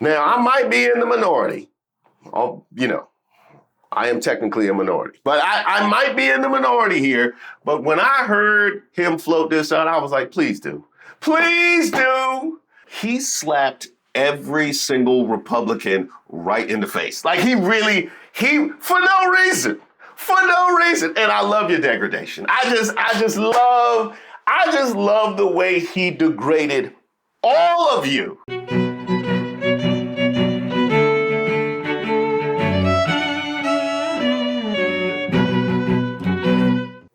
Now, I might be in the minority. I am technically a minority, but I might be in the minority here. But when I heard him float this out, I was like, please do. Please do. He slapped every single Republican right in the face. Like for no reason. For no reason. And I love your degradation. I just love the way he degraded all of you.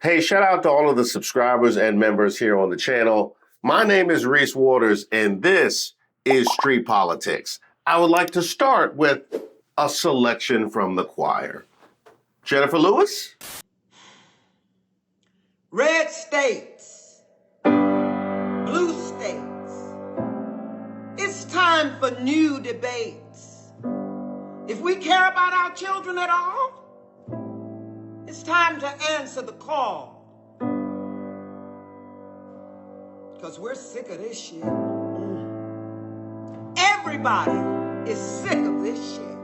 Hey, shout out to all of the subscribers and members here on the channel. My name is Reese Waters, and this is Street Politics. I would like to start with a selection from the choir. Jennifer Lewis? Red states, blue states, it's time for new debates. If we care about our children at all, it's time to answer the call. Because we're sick of this shit. Everybody is sick of this shit.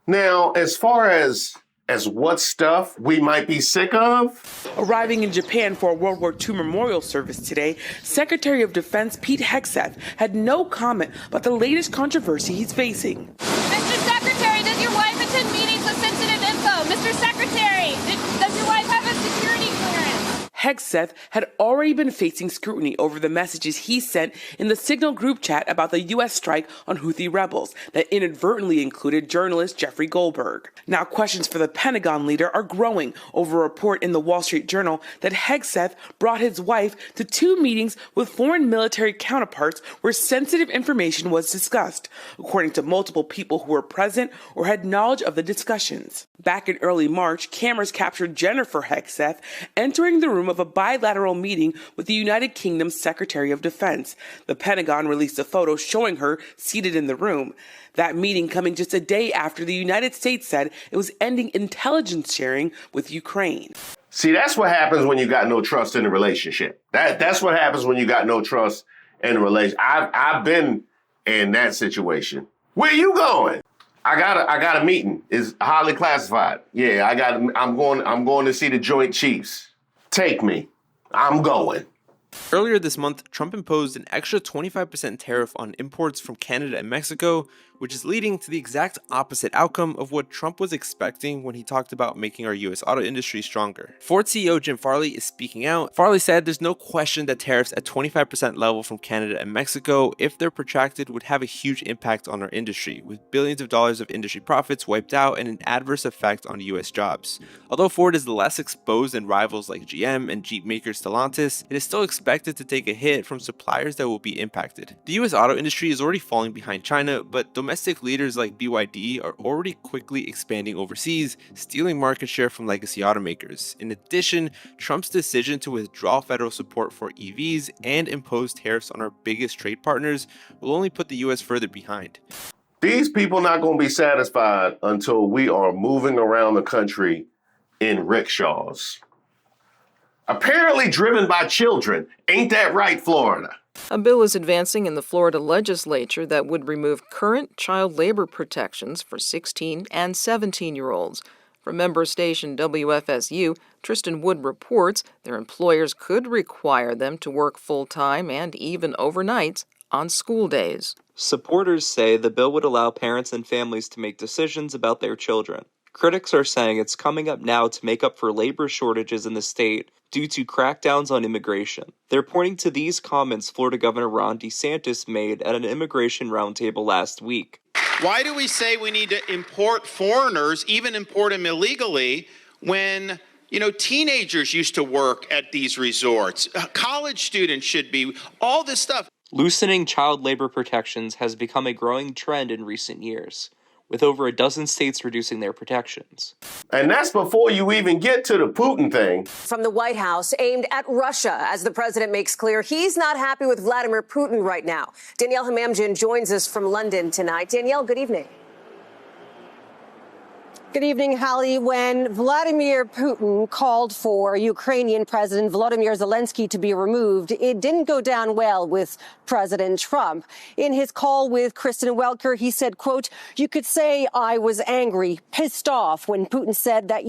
Now, as far as what stuff we might be sick of? Arriving in Japan for a World War II memorial service today, Secretary of Defense Pete Hegseth had no comment about the latest controversy he's facing. Mr. Secretary, does your wife attend meetings with sensitive info? Mr. Secretary, does your wife have a security clearance? Hegseth had already been facing scrutiny over the messages he sent in the Signal group chat about the U.S. strike on Houthi rebels that inadvertently included journalist Jeffrey Goldberg. Now questions for the Pentagon leader are growing over a report in the Wall Street Journal that Hegseth brought his wife to 2 meetings with foreign military counterparts where sensitive information was discussed, according to multiple people who were present or had knowledge of the discussions. Back in early March, cameras captured Jennifer Hegseth entering the room of a bilateral meeting with the United Kingdom's Secretary of Defense. The Pentagon released a photo showing her seated in the room. That meeting coming just a day after the United States said it was ending intelligence sharing with Ukraine. See, that's what happens when you got no trust in a relationship. That's what happens when you got no trust in a relationship. I've been in that situation. Where you going? I got a meeting. It's highly classified. Yeah, I'm going to see the Joint Chiefs. Take me. I'm going. Earlier this month, Trump imposed an extra 25% tariff on imports from Canada and Mexico, which is leading to the exact opposite outcome of what Trump was expecting when he talked about making our US auto industry stronger. Ford CEO Jim Farley is speaking out. Farley said there's no question that tariffs at 25% level from Canada and Mexico, if they're protracted, would have a huge impact on our industry, with billions of dollars of industry profits wiped out and an adverse effect on US jobs. Although Ford is less exposed than rivals like GM and Jeep maker Stellantis, it is still expected to take a hit from suppliers that will be impacted. The US auto industry is already falling behind China, but domestic leaders like BYD are already quickly expanding overseas, stealing market share from legacy automakers. In addition, Trump's decision to withdraw federal support for EVs and impose tariffs on our biggest trade partners will only put the US further behind. These people not going to be satisfied until we are moving around the country in rickshaws. Apparently driven by children. Ain't that right, Florida? A bill is advancing in the Florida legislature that would remove current child labor protections for 16 and 17-year-olds. From member station WFSU, Tristan Wood reports their employers could require them to work full-time and even overnights on school days. Supporters say the bill would allow parents and families to make decisions about their children. Critics are saying it's coming up now to make up for labor shortages in the state due to crackdowns on immigration. They're pointing to these comments Florida Governor Ron DeSantis made at an immigration roundtable last week. Why do we say we need to import foreigners, even import them illegally, when teenagers used to work at these resorts? College students should be, all this stuff. Loosening child labor protections has become a growing trend in recent years, with over a dozen states reducing their protections. And that's before you even get to the Putin thing. From the White House, aimed at Russia, as the president makes clear he's not happy with Vladimir Putin right now. Danielle Hamamdjian joins us from London tonight. Danielle, good evening. Good evening, Hallie. When Vladimir Putin called for Ukrainian President Volodymyr Zelensky to be removed, it didn't go down well with President Trump. In his call with Kristen Welker, he said, quote, "You could say I was angry, pissed off when Putin said that,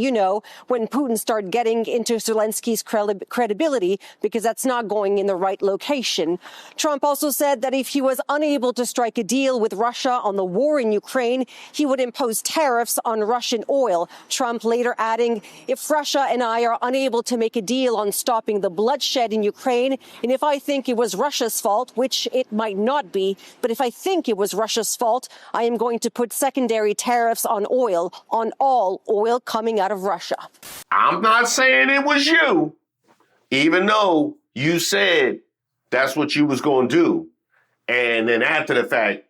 when Putin started getting into Zelensky's credibility because that's not going in the right location." Trump also said that if he was unable to strike a deal with Russia on the war in Ukraine, he would impose tariffs on Russian oil. Trump later adding, "If Russia and I are unable to make a deal on stopping the bloodshed in Ukraine, and if I think it was Russia's fault, which it might not be, but if I think it was Russia's fault, I am going to put secondary tariffs on oil, on all oil coming out of Russia." I'm not saying it was you, even though you said that's what you was going to do. And then after the fact,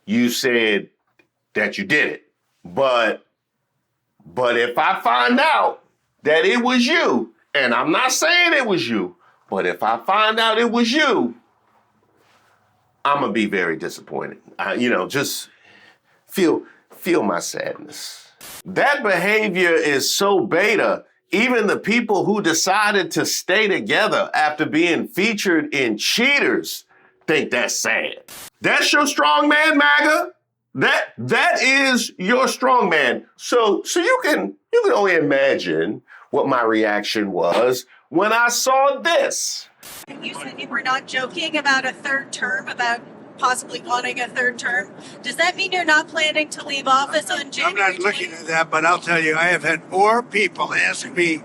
you said that you did it. But if I find out that it was you, and I'm not saying it was you, but if I find out it was you, I'm going to be very disappointed. Just feel my sadness. That behavior is so beta. Even the people who decided to stay together after being featured in Cheaters think that's sad. That's your strong man, MAGA. That is your strong man. So you can only imagine what my reaction was when I saw this. You said you were not joking about a third term, about possibly wanting a third term. Does that mean you're not planning to leave office on January? I'm not looking at that, but I'll tell you, I have had more people ask me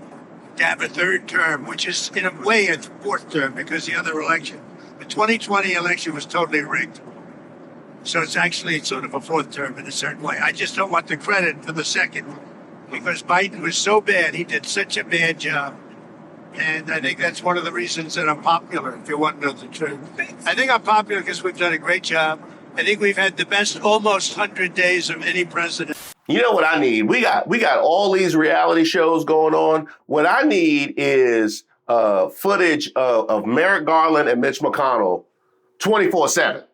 to have a third term, which is in a way a fourth term because the other election, the 2020 election was totally rigged. So it's actually sort of a fourth term in a certain way. I just don't want the credit for the second one because Biden was so bad. He did such a bad job. And I think that's one of the reasons that I'm popular, if you want to know the truth. I think I'm popular because we've done a great job. I think we've had the best almost 100 days of any president. You know what I need? We got all these reality shows going on. What I need is footage of Merrick Garland and Mitch McConnell 24/7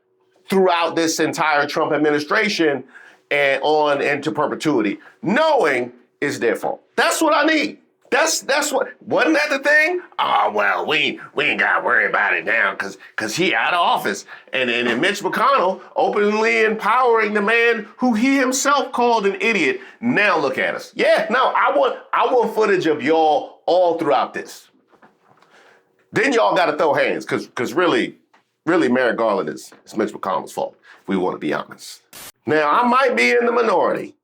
throughout this entire Trump administration and on into perpetuity, knowing it's their fault. That's what I need. That's what, wasn't that the thing? Oh, well, we ain't got to worry about it now because he out of office. And Mitch McConnell openly empowering the man who he himself called an idiot. Now look at us. Yeah, no, I want footage of y'all all throughout this. Then y'all got to throw hands because really Merrick Garland is Mitch McConnell's fault, if we want to be honest. Now, I might be in the minority.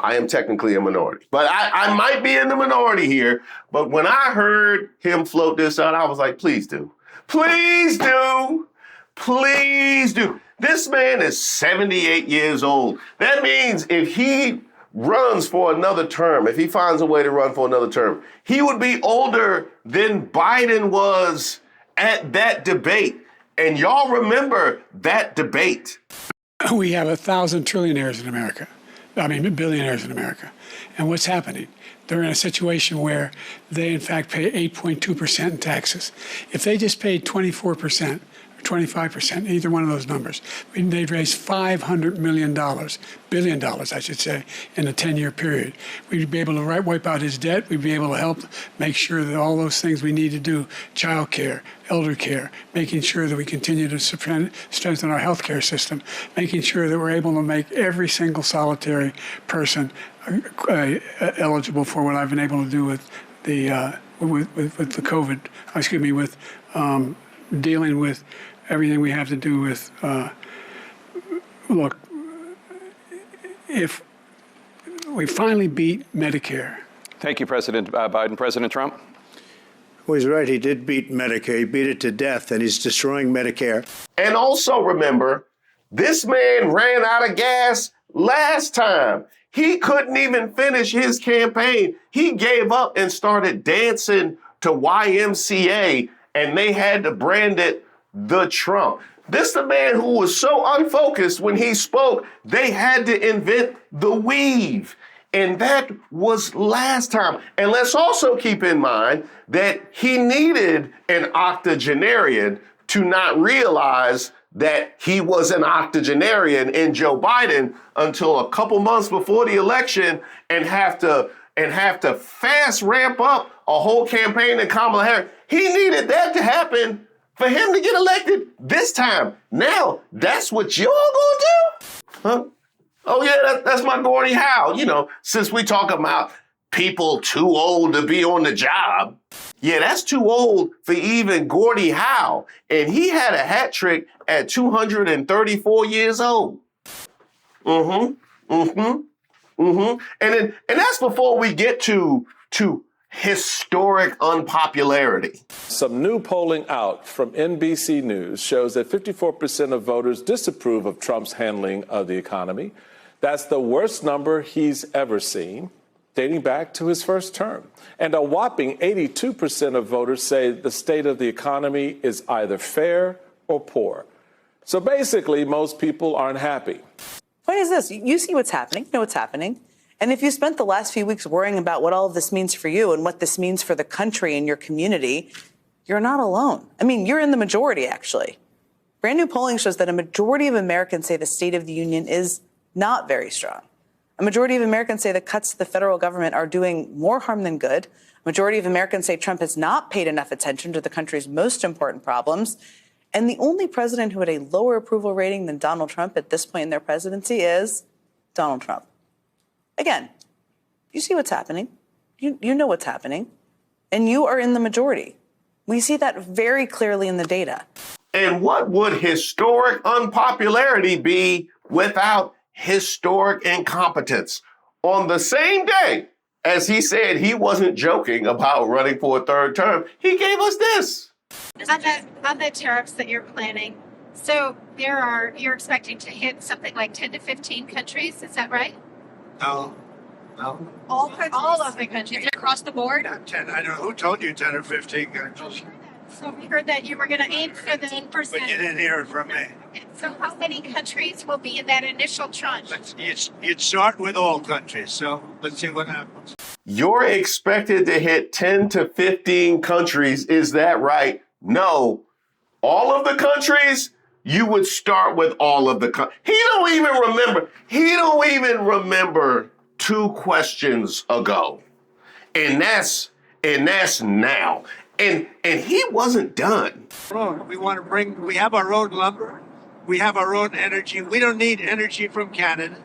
I am technically a minority, but I might be in the minority here. But when I heard him float this out, I was like, please do. Please do. Please do. This man is 78 years old. That means if he runs for another term, if he finds a way to run for another term, he would be older than Biden was at that debate. And y'all remember that debate. We have 1,000 trillionaires in America. Billionaires in America. And what's happening? They're in a situation where they, in fact, pay 8.2% in taxes. If they just paid 24% or 25%, either one of those numbers, they'd raise $500 billion, I should say, in a 10-year period. We'd be able to wipe out his debt. We'd be able to help make sure that all those things we need to do, child care, elder care, making sure that we continue to strengthen our health care system, making sure that we're able to make every single solitary person eligible for what I've been able to do with the COVID, with dealing with everything we have to do with, look, if we finally beat Medicare. Thank you, President Biden. President Trump? Well, he's right. He did beat Medicare. He beat it to death, and he's destroying Medicare. And also remember, this man ran out of gas last time. He couldn't even finish his campaign. He gave up and started dancing to YMCA, and they had to brand it the Trump. This is the man who was so unfocused when he spoke, they had to invent the weave. And that was last time. And let's also keep in mind that he needed an octogenarian to not realize that he was an octogenarian in Joe Biden until a couple months before the election and have to fast ramp up a whole campaign in Kamala Harris. He needed that to happen for him to get elected this time. Now, that's what y'all gonna do? Huh? Oh yeah, that's my Gordie Howe. You know, since we talk about people too old to be on the job, yeah, that's too old for even Gordie Howe. And he had a hat trick at 234 years old. And that's before we get to historic unpopularity. Some new polling out from NBC News shows that 54% of voters disapprove of Trump's handling of the economy. That's the worst number he's ever seen, dating back to his first term. And a whopping 82% of voters say the state of the economy is either fair or poor. So basically, most people aren't happy. Point is this, you see what's happening, you know what's happening. And if you spent the last few weeks worrying about what all of this means for you and what this means for the country and your community, you're not alone. I mean, you're in the majority, actually. Brand new polling shows that a majority of Americans say the State of the Union is not very strong. A majority of Americans say the cuts to the federal government are doing more harm than good. A majority of Americans say Trump has not paid enough attention to the country's most important problems. And the only president who had a lower approval rating than Donald Trump at this point in their presidency is Donald Trump. Again, you see what's happening. You know what's happening. And you are in the majority. We see that very clearly in the data. And what would historic unpopularity be without historic incompetence? On the same day as he said he wasn't joking about running for a third term, he gave us this. On the tariffs that you're planning, so you're expecting to hit something like 10 to 15 countries, is that right? No. All of the countries across the board? Not 10. I don't know who told you 10 or 15 countries. So we heard that you were going to aim for the 10%. But you didn't hear it from me. So how many countries will be in that initial tranche? You'd start with all countries, so let's see what happens. You're expected to hit 10 to 15 countries, is that right? No. All of the countries, you would start with all of the countries. He don't even remember 2 questions ago. And that's now. And he wasn't done. We have our own lumber. We have our own energy. We don't need energy from Canada.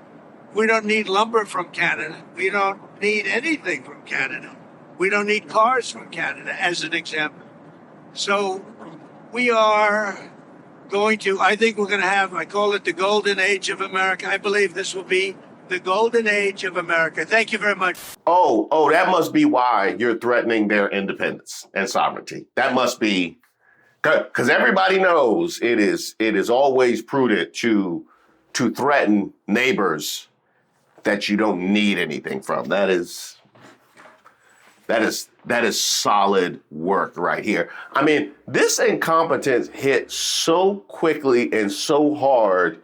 We don't need lumber from Canada. We don't need anything from Canada. We don't need cars from Canada, as an example. So we are I think we're going to have, I call it the golden age of America. I believe this will be the golden age of America. Thank you very much. Oh, that must be why you're threatening their independence and sovereignty. That must be, because everybody knows it is always prudent to threaten neighbors that you don't need anything from. That is solid work right here. I mean, this incompetence hit so quickly and so hard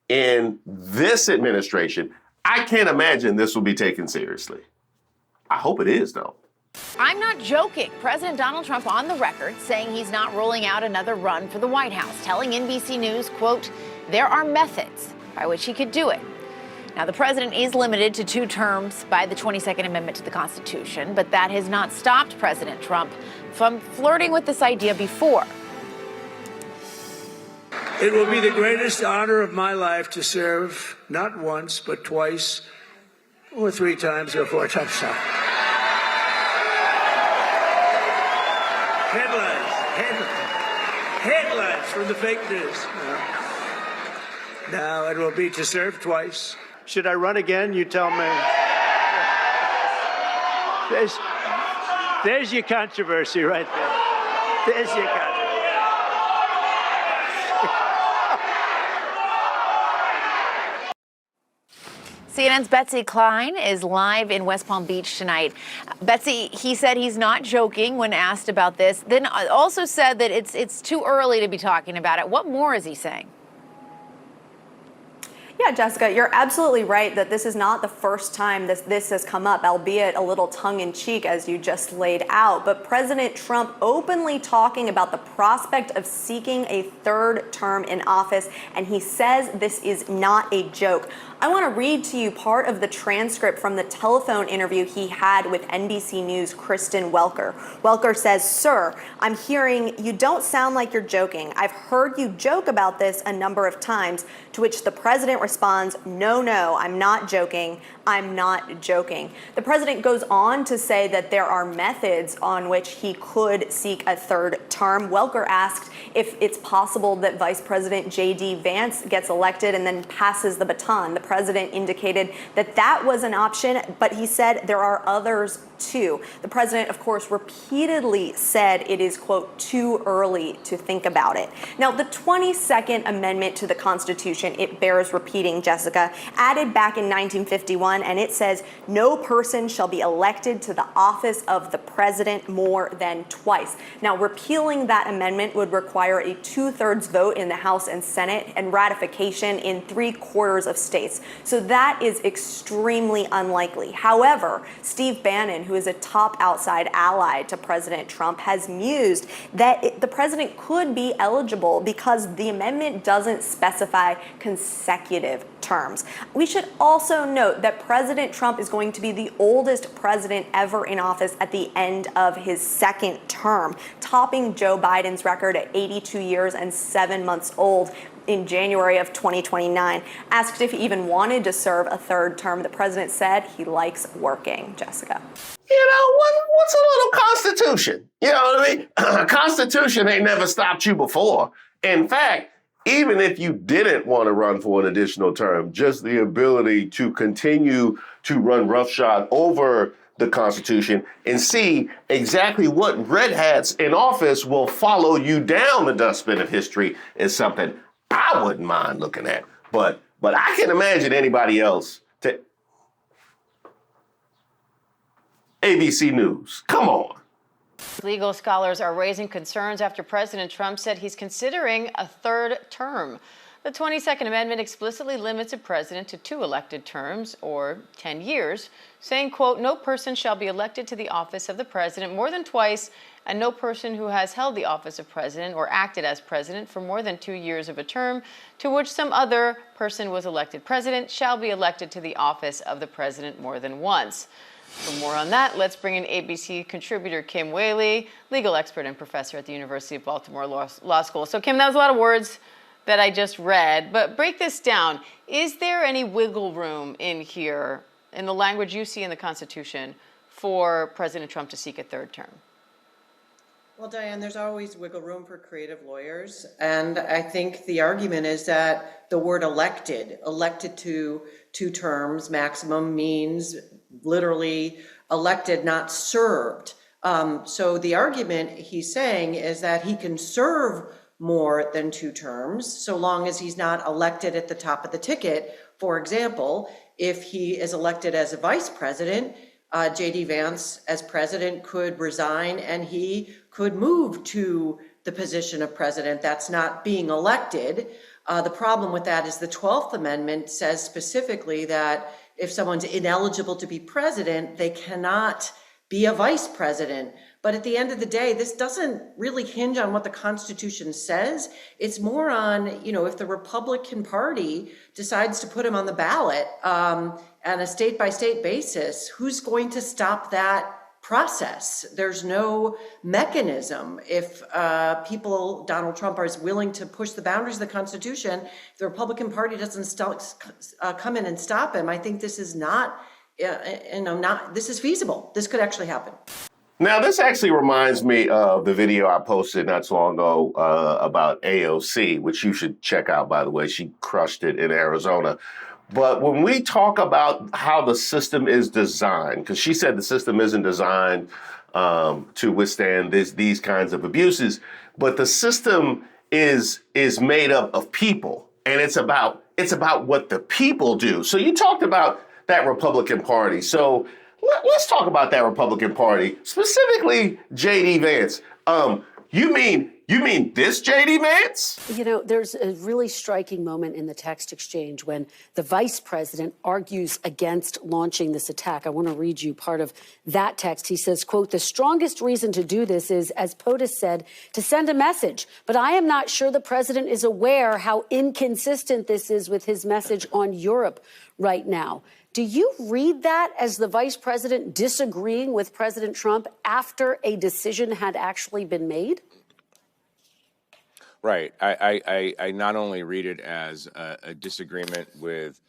in this administration. I can't imagine this will be taken seriously. I hope it is, though. I'm not joking. President Donald Trump on the record saying he's not ruling out another run for the White House, telling NBC News, quote, there are methods by which he could do it. Now, the president is limited to 2 terms by the 22nd Amendment to the Constitution, but that has not stopped President Trump from flirting with this idea before. It will be the greatest honor of my life to serve not once, but twice, or 3 times, or 4 times. Headlines from the fake news. Now it will be to serve twice. Should I run again? You tell me. There's your controversy right there. There's your controversy. CNN's Betsy Klein is live in West Palm Beach tonight. Betsy, he said he's not joking when asked about this, then also said that it's too early to be talking about it. What more is he saying? Yeah, Yeah, Jessica, you're absolutely right that this is not the first time this has come up, albeit a little tongue-in-cheek as you just laid out. But President Trump openly talking about the prospect of seeking a third term in office, and he says this is not a joke. I want to read to you part of the transcript from the telephone interview he had with NBC News' Kristen Welker. Welker says, "Sir, I'm hearing you don't sound like you're joking. I've heard you joke about this a number of times," to which the president responds, no, I'm not joking. I'm not joking. The president goes on to say that there are methods on which he could seek a third term. Welker asked if it's possible that Vice President JD Vance gets elected and then passes the baton. The president indicated that that was an option, but he said there are others too. The president, of course, repeatedly said it is, quote, too early to think about it. Now, the 22nd Amendment to the Constitution, it bears repeating, Jessica, added back in 1951, and it says, no person shall be elected to the office of the president more than twice. Now, repealing that amendment would require a 2/3 vote in the House and Senate and ratification in 3/4 of states. So that is extremely unlikely. However, Steve Bannon, who is a top outside ally to President Trump, has mused that the president could be eligible because the amendment doesn't specify consecutive terms. We should also note that President Trump is going to be the oldest president ever in office at the end of his second term, topping Joe Biden's record at 82 years and 7 months old in January of 2029. Asked if he even wanted to serve a third term, the president said he likes working. Jessica. You know, what's a little Constitution? You know what I mean? Constitution ain't never stopped you before. In fact, even if you didn't want to run for an additional term, just the ability to continue to run roughshod over the Constitution and see exactly what red hats in office will follow you down the dustbin of history is something I wouldn't mind looking at. But I can imagine anybody else to ABC News. Come on. Legal scholars are raising concerns after President Trump said he's considering a third term. The 22nd Amendment explicitly limits a president to 2 elected terms, or 10 years, saying, quote, no person shall be elected to the office of the president more than twice, and no person who has held the office of president or acted as president for more than 2 years of a term to which some other person was elected president shall be elected to the office of the president more than once. For more on that, let's bring in ABC contributor Kim Whaley, legal expert and professor at the University of Baltimore Law School. So, Kim, that was a lot of words that I just read, but break this down. Is there any wiggle room in here, in the language you see in the Constitution, for President Trump to seek a third term? Well, Diane, there's always wiggle room for creative lawyers. And I think the argument is that the word elected to 2 terms maximum means literally elected, not served. So the argument he's saying is that he can serve more than 2 terms, so long as he's not elected at the top of the ticket. For example, if he is elected as a vice president, JD Vance as president could resign and he could move to the position of president. That's not being elected. The problem with that is the 12th Amendment says specifically that if someone's ineligible to be president, they cannot be a vice president. But at the end of the day, this doesn't really hinge on what the Constitution says. It's more on, you know, if the Republican Party decides to put him on the ballot on a state-by-state basis, who's going to stop that process? There's no mechanism. If Donald Trump is willing to push the boundaries of the Constitution, if the Republican Party doesn't come in and stop him, I think this is this is feasible. This could actually happen. Now, this actually reminds me of the video I posted not so long ago about AOC, which you should check out, by the way. She crushed it in Arizona. But when we talk about how the system is designed, because she said the system isn't designed to withstand these kinds of abuses, but the system is made up of people, and it's about what the people do. So you talked about that Republican Party. So let's talk about that Republican Party, specifically JD Vance. You mean You mean this JD Vance? You know, there's a really striking moment in the text exchange when the vice president argues against launching this attack. I want to read you part of that text. He says, quote, "The strongest reason to do this is, as POTUS said, to send a message. But I am not sure the president is aware how inconsistent this is with his message on Europe right now." Do you read that as the vice president disagreeing with President Trump after a decision had actually been made? Right. I not only read it as a disagreement with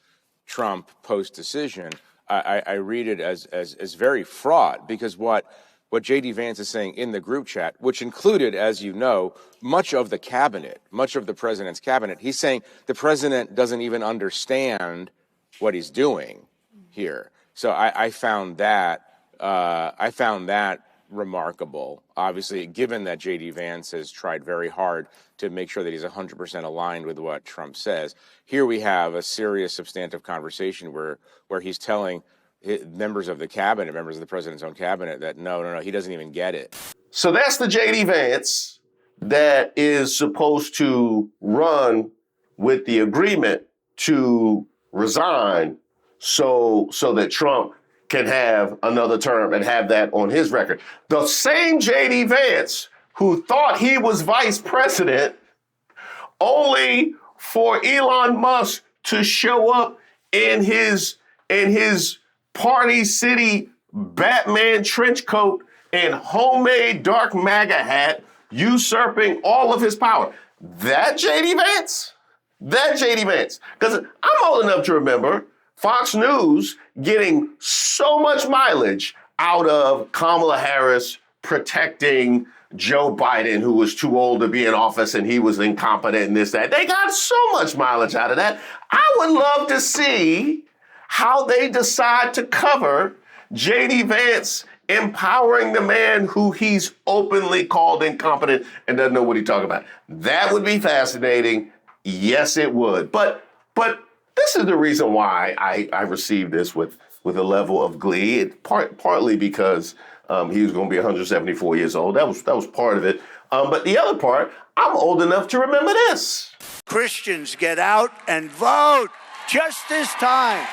Trump post-decision, I read it as very fraught, because what JD Vance is saying in the group chat, which included, as you know, much of the cabinet, much of the president's cabinet, he's saying the president doesn't even understand what he's doing here. So I found that remarkable, obviously, given that JD Vance has tried very hard to make sure that he's 100% aligned with what Trump says. Here we have a serious, substantive conversation where he's telling members of the cabinet, members of the president's own cabinet, that no, he doesn't even get it. So that's the JD Vance that is supposed to run with the agreement to resign so that Trump can have another term and have that on his record. The same JD Vance who thought he was vice president only for Elon Musk to show up in his Party City Batman trench coat and homemade dark MAGA hat, usurping all of his power. That JD Vance? Because I'm old enough to remember Fox News getting so much mileage out of Kamala Harris protecting Joe Biden, who was too old to be in office and he was incompetent and this, that. They got so much mileage out of that. I would love to see how they decide to cover JD Vance empowering the man who he's openly called incompetent and doesn't know what he's talking about. That would be fascinating. Yes, it would. But this is the reason why I received this with a level of glee. Partly because he was going to be 174 years old. That was part of it. But the other part, I'm old enough to remember this. Christians, get out and vote just this time.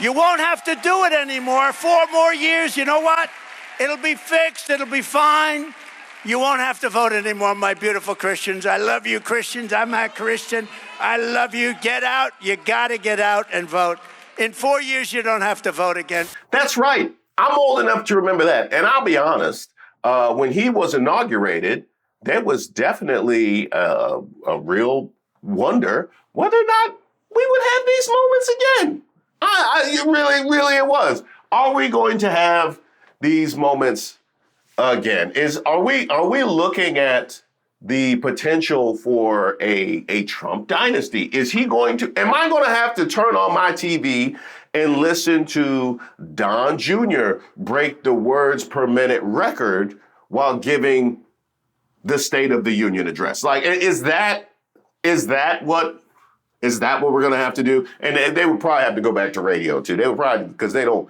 You won't have to do it anymore. 4 more years, you know what? It'll be fixed. It'll be fine. You won't have to vote anymore, my beautiful Christians. I love you, Christians. I'm a Christian. I love you. Get out. You got to get out and vote. In 4 years, you don't have to vote again. That's right. I'm old enough to remember that. And I'll be honest, when he was inaugurated, there was definitely a real wonder whether or not we would have these moments again. Really, it was. Are we going to have these moments again? Are we looking at the potential for a Trump dynasty? Am I going to have to turn on my TV and listen to Don Jr. break the words per minute record while giving the State of the Union address? Like, is that what we're going to have to do? And they would probably have to go back to radio too. They would probably, because they don't.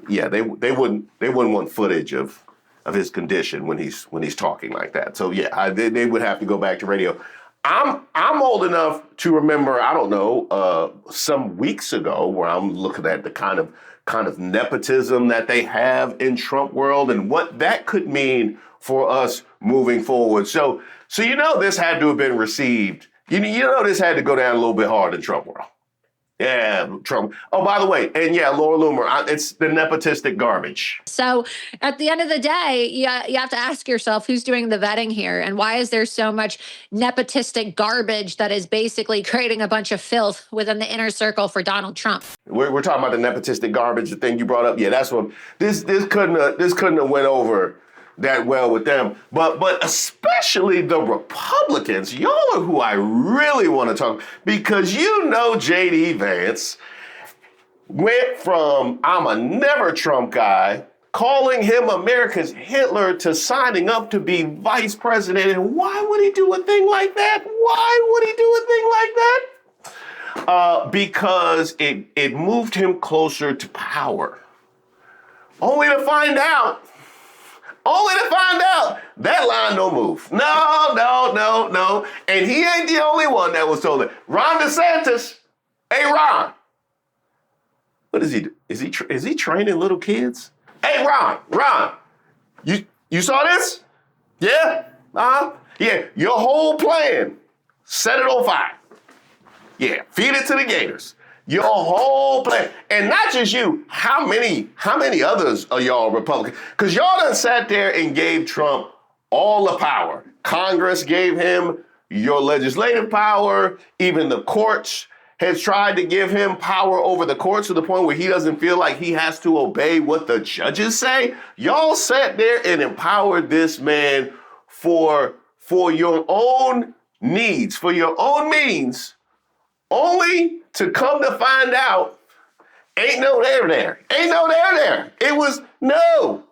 Yeah, they wouldn't want footage of his condition when he's talking like that. So yeah, they would have to go back to radio. I'm old enough to remember, I don't know, some weeks ago where I'm looking at the kind of nepotism that they have in Trump world and what that could mean for us moving forward. So this had to have been received. This had to go down a little bit hard in Trump world. Yeah, Trump. Oh, by the way, and yeah, Laura Loomer, it's the nepotistic garbage. So at the end of the day, you have to ask yourself, who's doing the vetting here? And why is there so much nepotistic garbage that is basically creating a bunch of filth within the inner circle for Donald Trump? We're talking about the nepotistic garbage, the thing you brought up. Yeah, that's what this couldn't have went over that well with them. But especially the Republicans, y'all are who I really want to talk, because JD Vance went from I'm a never Trump guy, calling him America's Hitler, to signing up to be vice president. And why would he do a thing like that? Because it moved him closer to power. Only to find out Only to find out that line don't move. No. And he ain't the only one that was told it. Ron DeSantis, hey Ron, what does he do? Is he training little kids? Hey Ron, you saw this? Yeah? Yeah, your whole plan, set it on fire. Yeah, feed it to the gators. Your whole plan. And not just you, how many others are y'all Republicans? Because y'all done sat there and gave Trump all the power. Congress gave him your legislative power. Even the courts has tried to give him power over the courts to the point where he doesn't feel like he has to obey what the judges say. Y'all sat there and empowered this man for your own needs, for your own means, only to come to find out, ain't no there. Ain't no there. It was no,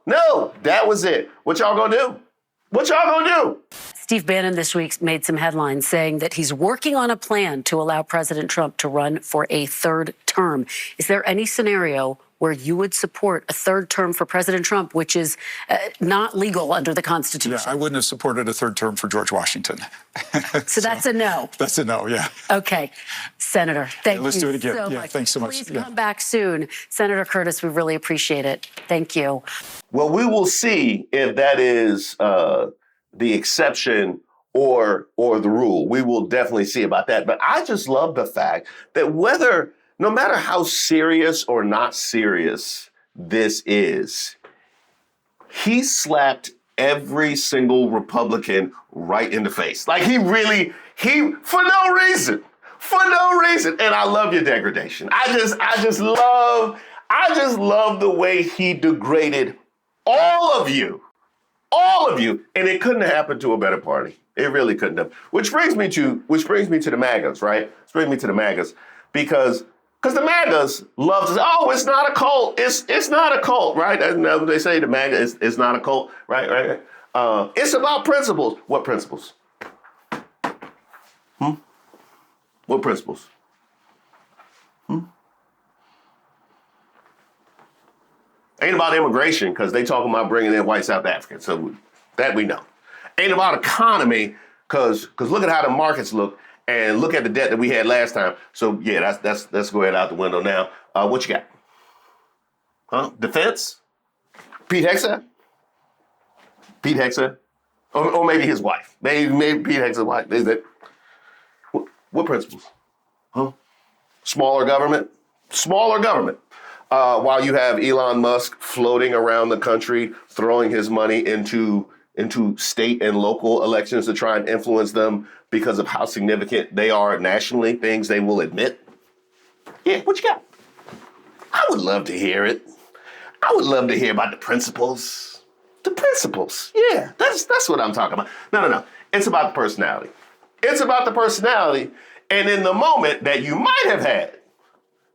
that was it. What y'all gonna do? What y'all gonna do? Steve Bannon this week made some headlines saying that he's working on a plan to allow President Trump to run for a third term. Is there any scenario where you would support a third term for President Trump, which is not legal under the Constitution? Yeah, I wouldn't have supported a third term for George Washington. So that's a no. That's a no, yeah. Okay. Senator, thank Let's you do it again. so Yeah, much. thanks so much. Please Yeah. come back soon. Senator Curtis, we really appreciate it. Thank you. Well, we will see if that is the exception or the rule. We will definitely see about that. But I just love the fact that no matter how serious or not serious this is, he slapped every single Republican right in the face. Like he for no reason. And I love your degradation. I just love the way he degraded all of you. And it couldn't have happened to a better party. It really couldn't have. Which brings me to the MAGAs, right? Because the MAGAs love to say, oh, it's not a cult. It's not a cult, right? And they say the MAGA is not a cult, right? It's about principles. What principles? What principles? Ain't about immigration, because they talking about bringing in white South Africans. So that we know. Ain't about economy, because look at how the markets look. And look at the debt that we had last time. So yeah, that's go ahead out the window now. What you got? Defense? Pete Hegseth? Or maybe his wife. Maybe Pete Hegseth's wife. Is that what principles? Smaller government. While you have Elon Musk floating around the country, throwing his money into state and local elections to try and influence them because of how significant they are nationally, things they will admit. Yeah, what you got? I would love to hear it. I would love to hear about the principles. The principles. Yeah, that's what I'm talking about. No. It's about the personality. And in the moment that you might have had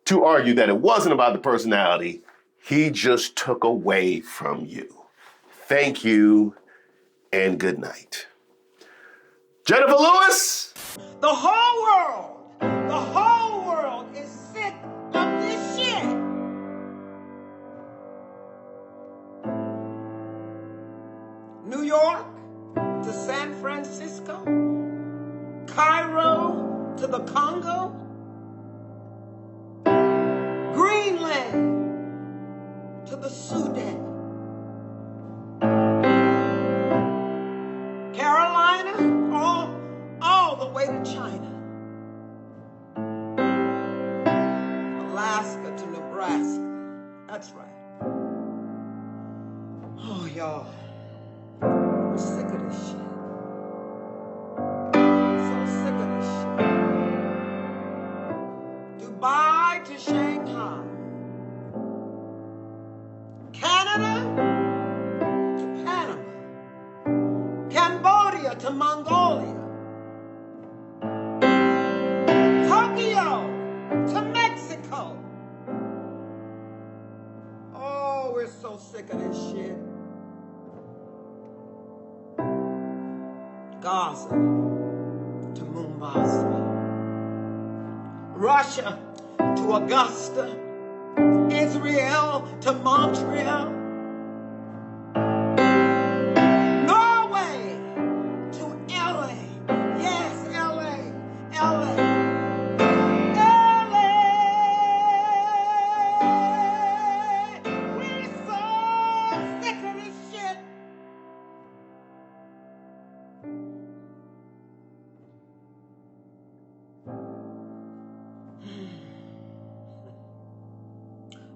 to argue that it wasn't about the personality, he just took away from you. Thank you and good night. Jennifer Lewis. The whole world is sick of this shit. New York to San Francisco, Cairo to the Congo, Greenland to the Sudan, Carolina, all the way to China, Alaska to Nebraska. That's right. Oh, y'all, we're sick of this shit. So sick of this shit. Dubai to Shanghai, Canada to Panama, Cambodia to Mongolia, Tokyo to Mexico. Oh, we're so sick of this shit. Gaza to Mombasa, Russia to Augusta, Israel to Montreal,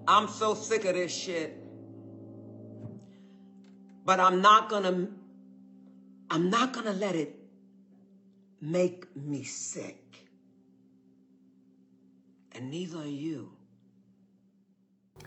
I'm so sick of this shit. But I'm not gonna let it make me sick. And neither are you.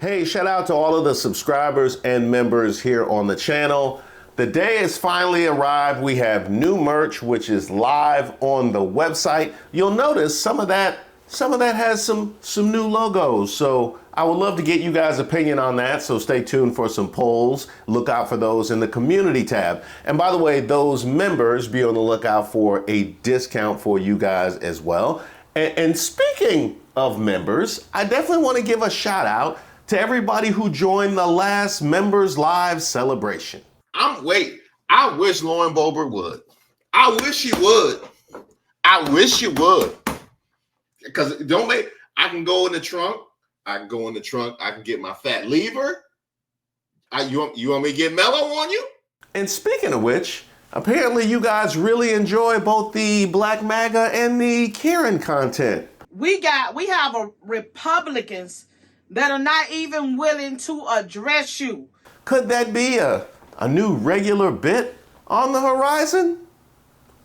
Hey, shout out to all of the subscribers and members here on the channel. The day has finally arrived. We have new merch, which is live on the website. You'll notice some of that has some new logos. So I would love to get you guys' opinion on that. So stay tuned for some polls. Look out for those in the community tab. And by the way, those members, be on the lookout for a discount for you guys as well. And speaking of members, I definitely want to give a shout out to everybody who joined the last Members Live celebration. I wish Lauren Boebert would. I wish he would. I wish you would. Because I can go in the trunk. I can get my fat lever. You want me to get mellow on you? And speaking of which, apparently you guys really enjoy both the Black MAGA and the Karen content. We have Republicans that are not even willing to address you. Could that be a new regular bit on the horizon?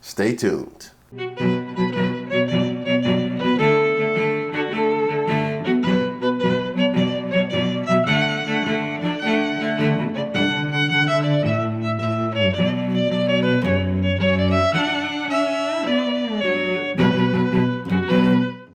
Stay tuned.